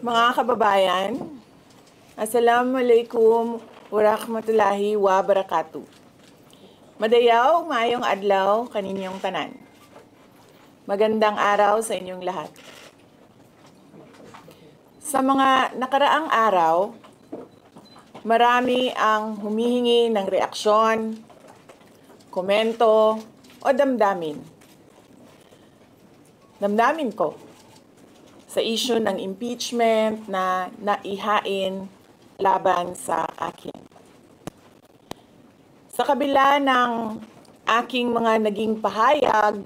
Mga kababayan, Assalamualaikum warahmatullahi wabarakatuh. Madayaw, maayong adlaw kaninyong tanan. Magandang araw sa inyong lahat. Sa mga nakaraang araw, marami ang humihingi ng reaksyon, komento o damdamin. Damdamin ko sa issue ng impeachment na naihain laban sa akin. Sa kabila ng aking mga naging pahayag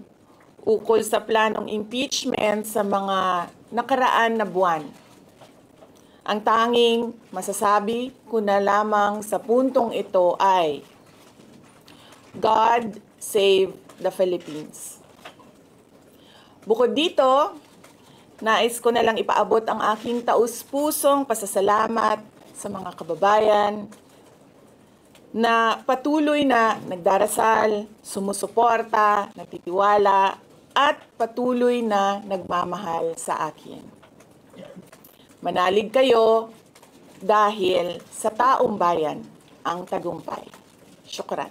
ukol sa planong impeachment sa mga nakaraan na buwan, ang tanging masasabi ko na lamang sa puntong ito ay God save the Philippines. Bukod dito, nais ko na lang ipaabot ang aking taus-pusong pasasalamat sa mga kababayan na patuloy na nagdarasal, sumusuporta, nagtitiwala, at patuloy na nagmamahal sa akin. Manalig kayo dahil sa taong bayan ang tagumpay. Syukran.